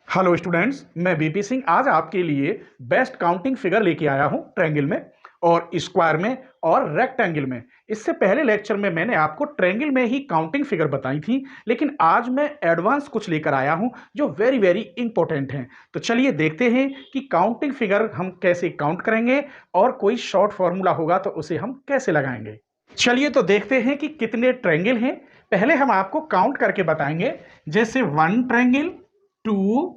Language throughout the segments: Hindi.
हेलो स्टूडेंट्स, मैं बीपी सिंह आज आपके लिए बेस्ट काउंटिंग फिगर लेके आया हूं ट्रायंगल में और स्क्वायर में और रेक्टेंगल में। इससे पहले लेक्चर में मैंने आपको ट्रायंगल में ही काउंटिंग फिगर बताई थी, लेकिन आज मैं एडवांस कुछ लेकर आया हूं जो वेरी वेरी इंपॉर्टेंट हैं। तो चलिए देखते हैं कि काउंटिंग फिगर हम कैसे काउंट करेंगे और कोई शॉर्ट फॉर्मूला होगा तो उसे हम कैसे लगाएंगे। चलिए तो देखते हैं कि कितने ट्रायंगल हैं। पहले हम आपको काउंट करके बताएंगे, जैसे 1 ट्रायंगल, 2,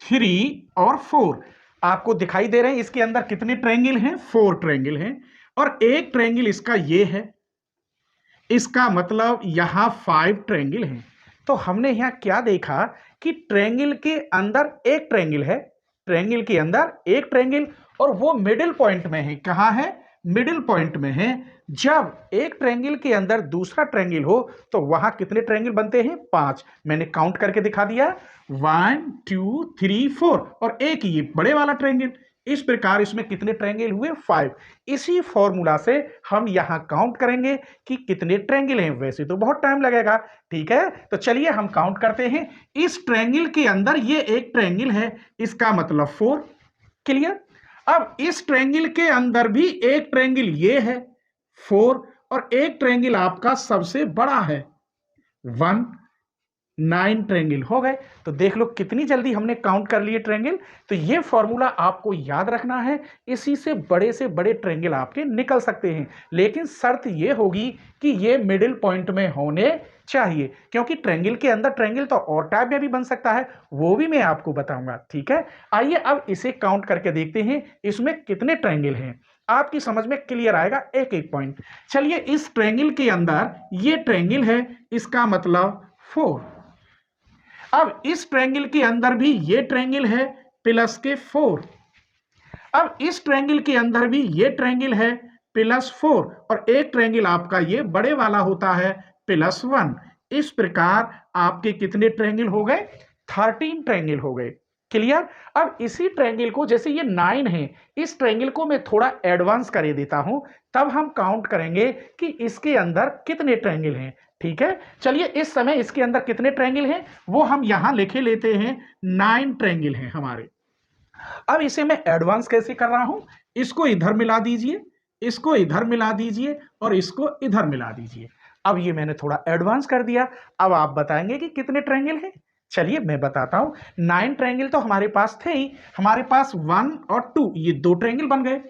3 और 4 आपको दिखाई दे रहे हैं। इसके अंदर कितने ट्रायंगल हैं? 4 ट्रायंगल हैं और एक ट्रायंगल इसका ये है, इसका मतलब यहां 5 ट्रायंगल हैं। तो हमने यहां क्या देखा कि ट्रायंगल के अंदर एक ट्रायंगल है, ट्रायंगल के अंदर एक ट्रायंगल, और वो मिडिल पॉइंट में है। कहां है? मिडिल पॉइंट में है। जब एक ट्रायंगल के अंदर दूसरा ट्रायंगल हो तो वहां कितने ट्रायंगल बनते हैं? 5। मैंने काउंट करके दिखा दिया, 1 2 3 4 और एक ये बड़े वाला ट्रायंगल। इस प्रकार इसमें कितने ट्रायंगल हुए? 5। इसी फॉर्मूला से हम यहां काउंट करेंगे कि कितने ट्रायंगल हैं। वैसे तो बहुत टाइम लगेगा, ठीक है, तो चलिए हम काउंट करते हैं। इस ट्रायंगल के अंदर ये एक ट्रायंगल है, इसका मतलब 4। क्लियर? अब इस ट्रायंगल के अंदर भी एक ट्रायंगल ये है 4, और एक ट्रायंगल आपका सबसे बड़ा है 1। 9 ट्रायंगल हो गए। तो देख लो कितनी जल्दी हमने काउंट कर लिए ट्रायंगल। तो ये फॉर्मूला आपको याद रखना है, इसी से बड़े ट्रायंगल आपके निकल सकते हैं, लेकिन शर्त ये होगी कि ये मिडिल पॉइंट में होने चाहिए, क्योंकि ट्रायंगल के अंदर ट्रायंगल तो और टाइप में भी बन सकता है, वो भी मैं आपको बताऊंगा, ठीक है। आइए अब इसे काउंट करके देखते हैं इसमें कितने ट्रायंगल हैं। आपकी समझ में क्लियर आएगा एक एक पॉइंट। चलिए, इस ट्रायंगल के अंदर ये ट्रायंगल है, इसका मतलब 4। अब इस ट्रायंगल के अंदर भी ये ट्रायंगल है प्लस के 4। अब इस ट्रायंगल के अंदर भी ये ट्रायंगल है प्लस 4, और एक ट्रायंगल आपका ये बड़े वाला होता है प्लस 1। इस प्रकार आपके कितने ट्रायंगल हो गए? 13 ट्रायंगल हो गए। क्लियर? अब इसी ट्रायंगल को, जैसे ये 9 है, इस ट्रायंगल को मैं थोड़ा एडवांस कर देता हूं, तब हम काउंट करेंगे कि इसके अंदर कितने ट्रायंगल हैं। ठीक है, चलिए इस समय इसके अंदर कितने ट्रायंगल हैं वो हम यहां लिखे लेते हैं। 9 ट्रायंगल हैं हमारे। अब इसे मैं एडवांस कैसे कर रहा हूं? इसको इधर मिला दीजिए, इसको इधर मिला दीजिए और इसको इधर मिला दीजिए। अब ये मैंने थोड़ा एडवांस कर दिया। अब आप बताएंगे कि कितने ट्रायंगल हैं। चलिए मैं बताता हूं। 9 ट्रायंगल तो हमारे पास थे ही। हमारे पास 1 और 2 ये दो ट्रायंगल बन गए,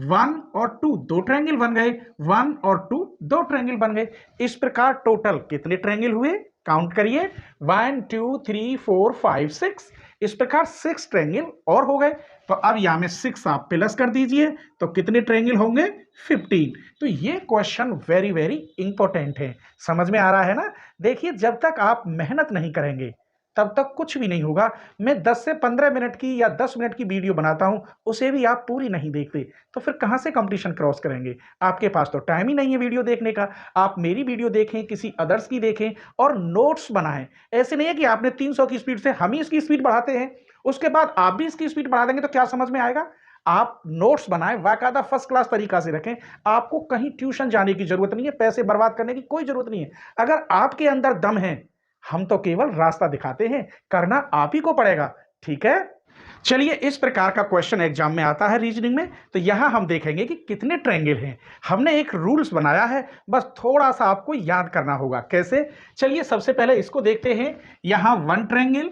1 और 2 दो ट्रायंगल बन गए, 1 और 2 दो ट्रायंगल बन गए। इस प्रकार टोटल कितने ट्रायंगल हुए? काउंट करिए, 1 2 3 4 5 6। इस प्रकार 6 ट्रायंगल और हो गए। तो अब यहां में 6 आप प्लस कर दीजिए, तो कितने ट्रायंगल होंगे? 15। तो ये क्वेश्चन वेरी वेरी इंपॉर्टेंट है। समझ में आ रहा है ना? देखिए, जब तक आप मेहनत नहीं करेंगे तब तक कुछ भी नहीं होगा। मैं 10 से 15 मिनट की या 10 मिनट की वीडियो बनाता हूं, उसे भी आप पूरी नहीं देखते, तो फिर कहां से कंपटीशन क्रॉस करेंगे? आपके पास तो टाइम ही नहीं है वीडियो देखने का। आप मेरी वीडियो देखें, किसी अदर्स की देखें और नोट्स बनाएं। ऐसे नहीं है कि आपने 300 की स्पीड से, हम ही इसकी स्पीड बढ़ाते हैं, उसके बाद आप भी इसकी स्पीड बढ़ा देंगे तो क्या समझ में आएगा? आप नोट्स बनाएं, बाकायदा फर्स्ट क्लास तरीका से रखें। आपको कहीं ट्यूशन जाने की जरूरत नहीं है, पैसे बर्बाद करने की कोई जरूरत नहीं है। अगर आपके अंदर दम है, हम तो केवल रास्ता दिखाते हैं, करना आप ही को पड़ेगा, ठीक है। चलिए, इस प्रकार का क्वेश्चन एग्जाम में आता है रीजनिंग में। तो यहां हम देखेंगे कि कितने ट्रायंगल हैं। हमने एक रूल्स बनाया है, बस थोड़ा सा आपको याद करना होगा। कैसे? चलिए सबसे पहले इसको देखते हैं। यहां 1 ट्रायंगल,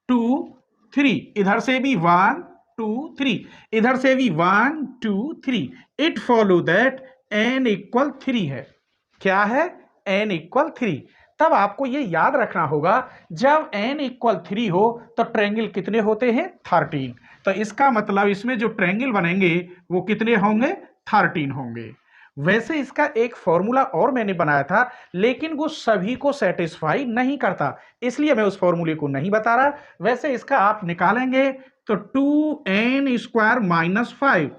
2 3, इधर से भी 1 2 3, इधर से भी 1 2 3। It follow that n equal 3 है। क्या है? n equal 3। तब आपको ये याद रखना होगा, जब n इक्वल 3 हो तो ट्रायंगल कितने होते हैं? 13। तो इसका मतलब इसमें जो ट्रायंगल बनेंगे वो कितने होंगे? 13 होंगे। वैसे इसका एक फॉर्मूला और मैंने बनाया था, लेकिन वो सभी को सेटिस्फाई नहीं करता, इसलिए मैं उस फॉर्मूले को नहीं बता रहा। वैसे इसका आप निकालेंगे तो 2n स्क्वायर माइनस 5,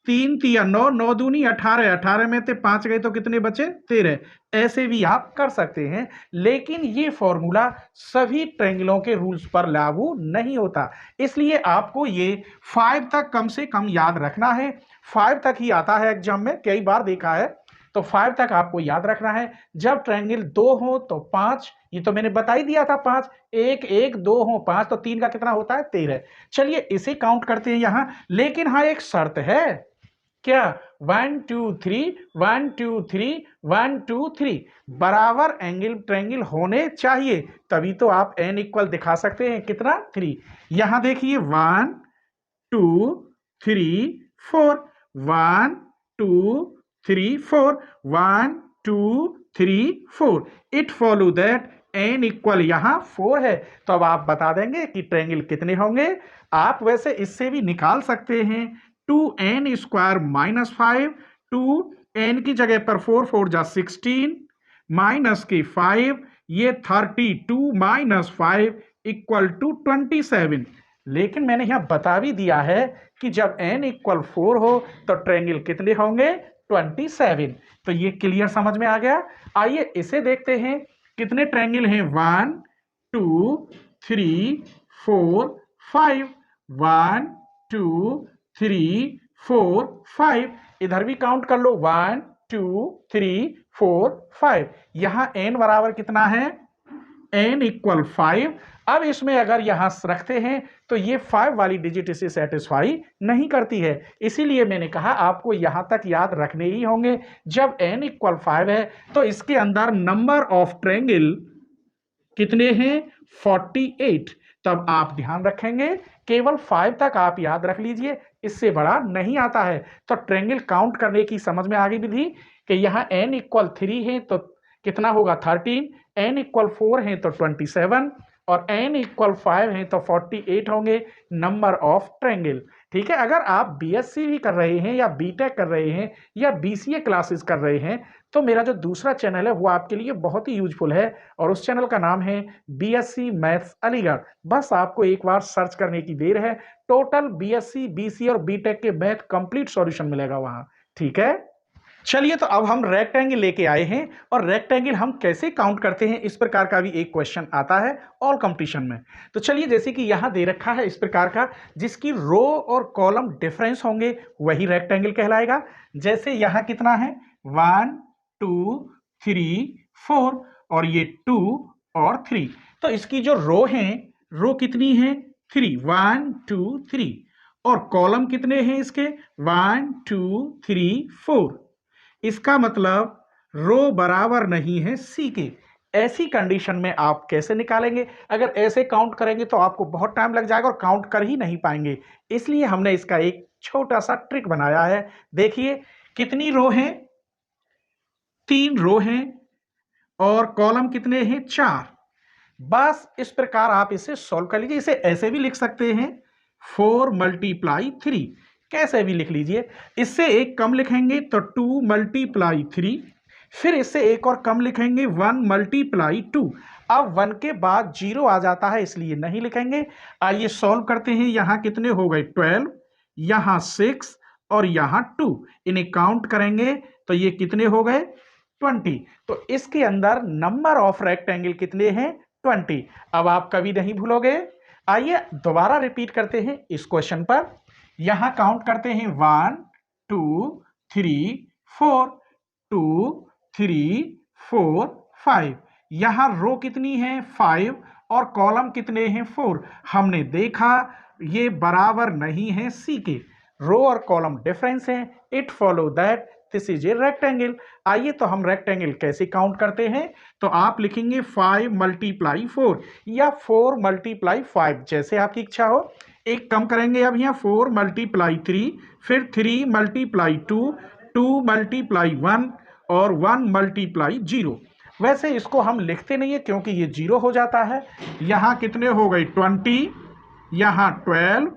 3 तिया 9, 9 दूनी 18, 18 में से 5 गए तो कितने बचे? 13। ऐसे भी आप कर सकते हैं, लेकिन ये फॉर्मूला सभी ट्रायंगलों के रूल्स पर लागू नहीं होता, इसलिए आपको ये 5 तक कम से कम याद रखना है। 5 तक ही आता है एग्जाम में, कई बार देखा है तो 5 तक आपको याद रखना है। जब ट्रायंगल 2 हो तो 5, ये तो मैंने बता ही दिया था 5, 1 1 2 हो 5, तो 3 का कितना होता है 13। चलिए इसे काउंट करते हैं यहां, लेकिन हाँ एक शर्त है। क्या? 1 2 3 1 2 3 1 2 3 बराबर एंगल ट्रायंगल होने चाहिए, तभी तो आप n इक्वल दिखा सकते हैं कितना 3। यहां देखिए 1 2 3 4 1 2 3 4 1 2 3 4। It follow that n equal यहां 4 है। तो अब आप बता देंगे कि ट्रायंगल कितने होंगे। आप वैसे इससे भी निकाल सकते हैं 2n स्क्वायर माइनस 5, 2n की जगह पर 4 4 जा 16 माइनस के 5, ये 32 माइनस 5 इक्वल टू 27। लेकिन मैंने यहां बता भी दिया है कि जब n इक्वल 4 हो तो ट्रायंगल कितने होंगे 27। तो ये क्लियर समझ में आ गया। आइए इसे देखते हैं कितने ट्रायंगल हैं। 1 2 3 4 5, 1 2 3 4 5, इधर भी काउंट कर लो 1 2 3 4 5। यहां n बराबर कितना है, n इक्वल 5। अब इसमें अगर यहां रखते हैं तो ये 5 वाली डिजिट इसे सेटिस्फाई नहीं करती है, इसीलिए मैंने कहा आपको यहां तक याद रखने ही होंगे। जब n इक्वल 5 है तो इसके अंदर नंबर ऑफ ट्रायंगल कितने हैं 48। तब आप ध्यान रखेंगे केवल 5 तक आप याद रख लीजिए, इससे बड़ा नहीं आता है। तो ट्रायंगल काउंट करने की समझ में आ गई विधि कि यहाँ n इक्वल 3 है तो कितना होगा 13, n इक्वल 4 है तो 27 और n इक्वल 5 है तो 48 होंगे नंबर ऑफ ट्रायंगल। ठीक है, अगर आप बीएससी भी कर रहे हैं या बीटेक कर रहे हैं या बीसीए क्लासेस कर रहे हैं तो मेरा जो दूसरा चैनल है वो आपके लिए बहुत ही यूजफुल है और उस चैनल का नाम है बीएससी मैथ्स अलीगढ़। बस आपको एक बार सर्च करने की देर है, टोटल बीएससी बीसीए और बीटेक के मैथ कंप्लीट सॉल्यूशन मिलेगा वहां। ठीक है, चलिए तो अब हम रेक्टेंगल लेके आए हैं और रेक्टेंगल हम कैसे काउंट करते हैं इस प्रकार का भी एक क्वेश्चन आता है ऑल कंपटीशन में। तो चलिए जैसे कि यहां दे रखा है इस प्रकार का, जिसकी रो और कॉलम डिफरेंस होंगे वही रेक्टेंगल कहलाएगा। जैसे यहां कितना है 1 2 3 4 और ये 2 और 3, तो इसकी जो रो है, रो कितनी है 3 1 2 3 और कॉलम कितने हैं इसके 1 2 3 4। इसका मतलब रो बराबर नहीं है सी के। ऐसी कंडीशन में आप कैसे निकालेंगे? अगर ऐसे काउंट करेंगे तो आपको बहुत टाइम लग जाएगा और काउंट कर ही नहीं पाएंगे, इसलिए हमने इसका एक छोटा सा ट्रिक बनाया है। देखिए कितनी रो हैं, 3 रो हैं और कॉलम कितने हैं 4। बस इस प्रकार आप इसे सॉल्व कर लीजिए। इसे ऐसे भी लिख सकते हैं 4 × 3, कैसे भी लिख लीजिए। इससे एक कम लिखेंगे तो 2 × 3, फिर इससे एक और कम लिखेंगे 1 × 2। अब 1 के बाद 0 आ जाता है इसलिए नहीं लिखेंगे। आइए सॉल्व करते हैं। यहां कितने हो गए 12, यहां 6 और यहां 2, इन्हें काउंट करेंगे तो ये कितने हो गए 20। तो इसके अंदर नंबर ऑफ रेक्टेंगल कितने हैं 20। अब आप कभी नहीं भूलोगे। आइए दोबारा रिपीट करते हैं इस क्वेश्चन पर। यहां काउंट करते हैं 1 2 3 4 2 3 4 5। यहां रो कितनी है 5 और कॉलम कितने हैं 4। हमने देखा ये बराबर नहीं है सी के, रो और कॉलम डिफरेंस है। It follow that this is a rectangle. आइए तो हम रेक्टेंगल कैसे काउंट करते हैं। तो आप लिखेंगे 5 × 4 या 4 × 5, जैसे आपकी इच्छा हो। एक कम करेंगे अब यहाँ 4 × 3, फिर 3 × 2, 2 × 1 और 1 × 0। वैसे इसको हम लिखते नहीं है क्योंकि ये 0 हो जाता है। यहाँ कितने हो गए 20, यहाँ 12,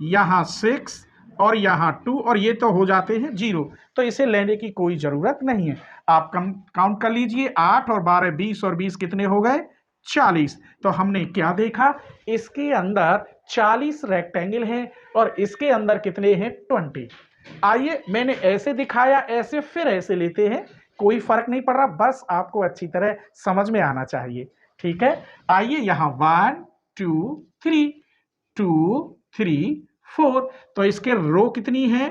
यहाँ 6 और यहाँ 2 और ये तो हो जाते हैं 0, तो इसे लेने की कोई जरूरत नहीं है। आप कम काउंट कर लीजिए 8 और 12 20 और 20 कितने हो गए 40। तो हमने क्या देखा, इसके अंदर 40 रेक्टेंगल हैं और इसके अंदर कितने हैं 20। आइए मैंने ऐसे दिखाया, ऐसे फिर ऐसे लेते हैं, कोई फर्क नहीं पड़ रहा, बस आपको अच्छी तरह समझ में आना चाहिए। ठीक है, आइए यहाँ 1 2 3 2 3 4, तो इसके रो कितनी है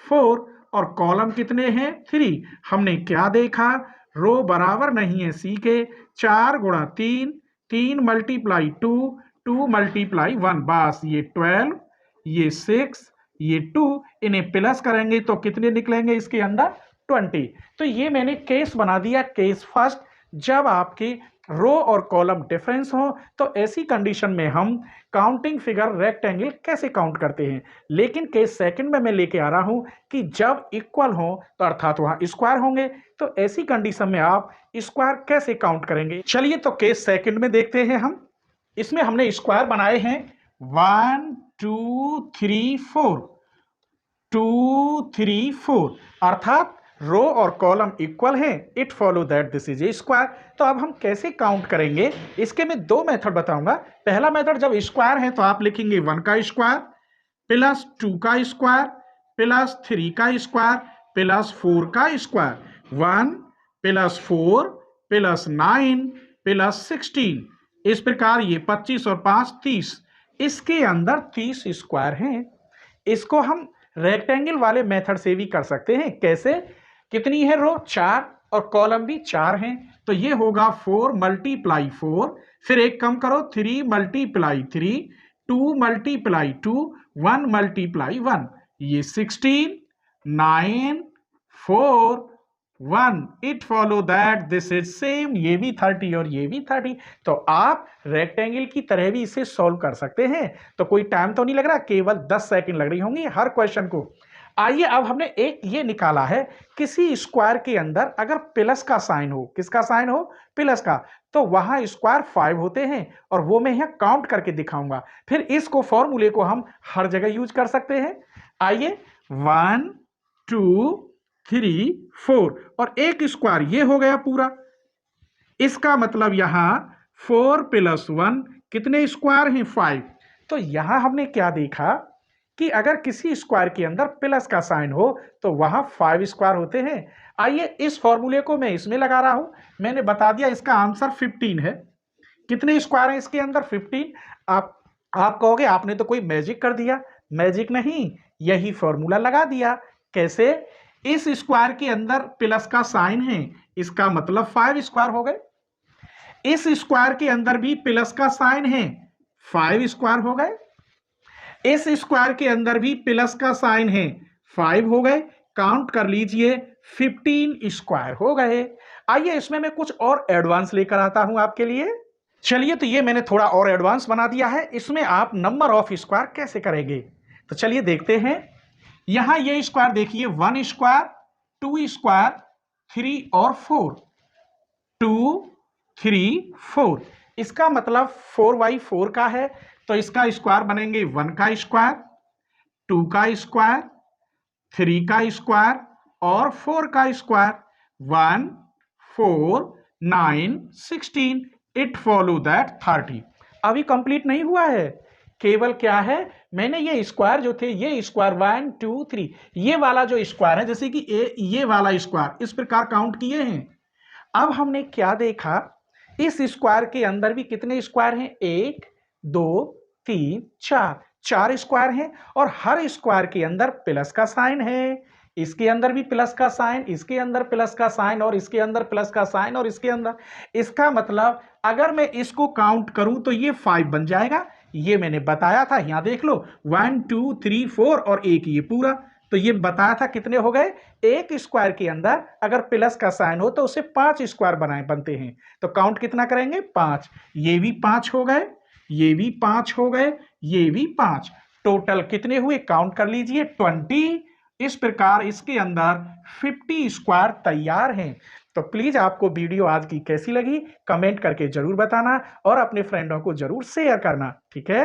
4 और कॉलम कितने हैं 3। हमने क्या देखा, रो बराबर नहीं है सी के, 4 गुणा 3, 3 मल्टीप्लाई 2, 2 मल्टीप्लाई 1, बस ये 12, ये 6, ये 2, इन्हें प्लस करेंगे तो कितने निकलेंगे इसके अंदर 20। तो ये मैंने केस बना दिया, केस फर्स्ट। जब आपके रो और कॉलम डिफरेंस हो तो ऐसी कंडीशन में हम काउंटिंग फिगर रेक्टेंगल कैसे काउंट करते हैं। लेकिन केस सेकंड में मैं लेके आ रहा हूं कि जब इक्वल हो तो अर्थात वहां स्क्वायर होंगे, तो ऐसी कंडीशन में आप स्क्वायर कैसे काउंट करेंगे। चलिए तो केस सेकंड में देखते हैं हम। इसमें हमने स्क्वायर बनाए हैं 1 2 3 4, 2 3 4, अर्थात रो और कॉलम इक्वल हैं, it follow that this is a square. तो अब हम कैसे काउंट करेंगे, इसके मैं दो मेथड बताऊंगा। पहला मेथड, जब स्क्वायर है तो आप लिखेंगे 1 का स्क्वायर प्लस 2 का स्क्वायर प्लस 3 का स्क्वायर प्लस 4 का स्क्वायर, 1 प्लस 4 प्लस 9 प्लस 16। इस प्रकार ये 25 और 5 30, इसके अंदर 30 स्क्वायर हैं। इसको हम रेक्टेंगल वाले मेथड से भी कर सकते हैं। कैसे, कितनी है रो 4 और कॉलम भी 4 हैं, तो ये होगा 4 मल्टीप्लाई 4, फिर एक कम करो 3 मल्टीप्लाई 3, 2 मल्टीप्लाई 2, 1 मल्टीप्लाई 1, ये 16, 9 4 1, it follow that this is same, ये भी 30 और ये भी 30। तो आप रेक्टेंगल की तरह भी इसे सॉल्व कर सकते हैं। तो कोई टाइम तो नहीं लग रहा, केवल 10 सेकंड लग रही होंगी हर क्वेश्चन को। आइए अब हमने एक ये निकाला है, किसी स्क्वायर के अंदर अगर प्लस का साइन हो, किसका साइन हो, प्लस का, तो वहां स्क्वायर 5 होते हैं, और वो मैं यहां काउंट करके दिखाऊंगा। फिर इसको फॉर्मूले को हम हर जगह यूज कर सकते हैं। आइए 1 2 3 4, और एक स्क्वायर ये हो गया पूरा। इसका मतलब यहां 4 प्लस 1 कितने स्क्वायर हैं 5। तो यहां हमने क्या देखा कि अगर किसी स्क्वायर के अंदर प्लस का साइन हो तो वहां 5 स्क्वायर होते हैं। आइए इस फॉर्मूले को मैं इसमें लगा रहा हूं, मैंने बता दिया इसका आंसर 15 है। कितने स्क्वायर हैं इसके अंदर 15। आप कहोगे आपने तो कोई मैजिक कर दिया। मैजिक नहीं, यही फॉर्मूला लगा दिया। कैसे, इस स्क्वायर के अंदर प्लस का साइन है, इसका मतलब 5 स्क्वायर हो गए। इस स्क्वायर के अंदर भी प्लस का साइन है, 5 स्क्वायर हो गए। इस स्क्वायर के अंदर भी प्लस का साइन है, 5 हो गए। काउंट कर लीजिए 15 स्क्वायर हो गए। आइए इसमें मैं कुछ और एडवांस लेकर आता हूं आपके लिए। चलिए तो ये मैंने थोड़ा और एडवांस बना दिया है, इसमें आप नंबर ऑफ स्क्वायर कैसे करेंगे। तो चलिए देखते हैं। यहां ये स्क्वायर देखिए, 1 स्क्वायर, 2 स्क्वायर, 3 और 4, 2 3 4, इसका मतलब 4/4 का है, तो इसका स्क्वायर बनेंगे 1 का स्क्वायर, 2 का स्क्वायर, 3 का स्क्वायर और 4 का स्क्वायर। 1 4 9 16, it follow that 30। अभी कंप्लीट नहीं हुआ है, केवल क्या है, मैंने ये स्क्वायर जो थे, ये स्क्वायर 1 2 3, ये वाला जो स्क्वायर है, जैसे कि ये वाला स्क्वायर इस प्रकार काउंट किए हैं। अब हमने क्या देखा, इस स्क्वायर के अंदर भी कितने स्क्वायर हैं, 1 2 3 4, 4 स्क्वायर हैं, और हर स्क्वायर के अंदर प्लस का साइन है। इसके अंदर भी प्लस का साइन, इसके अंदर प्लस का साइन, और इसके अंदर प्लस का साइन, और इसके अंदर। इसका मतलब अगर मैं इसको काउंट करूं तो ये 5 बन जाएगा। ये मैंने बताया था, यहां देख लो 1 2 3 4 और एक ये पूरा, तो ये बताया था कितने हो गए। एक स्क्वायर के अंदर अगर प्लस का साइन हो तो उसे 5 स्क्वायर बनते हैं। तो काउंट कितना करेंगे, 5। ये भी 5 हो गए, ये भी 5 हो गए, ये भी 5, टोटल कितने हुए, काउंट कर लीजिए 20। इस प्रकार इसके अंदर 50 स्क्वायर तैयार हैं। तो प्लीज आपको वीडियो आज की कैसी लगी कमेंट करके जरूर बताना, और अपने फ्रेंडों को जरूर शेयर करना, ठीक है।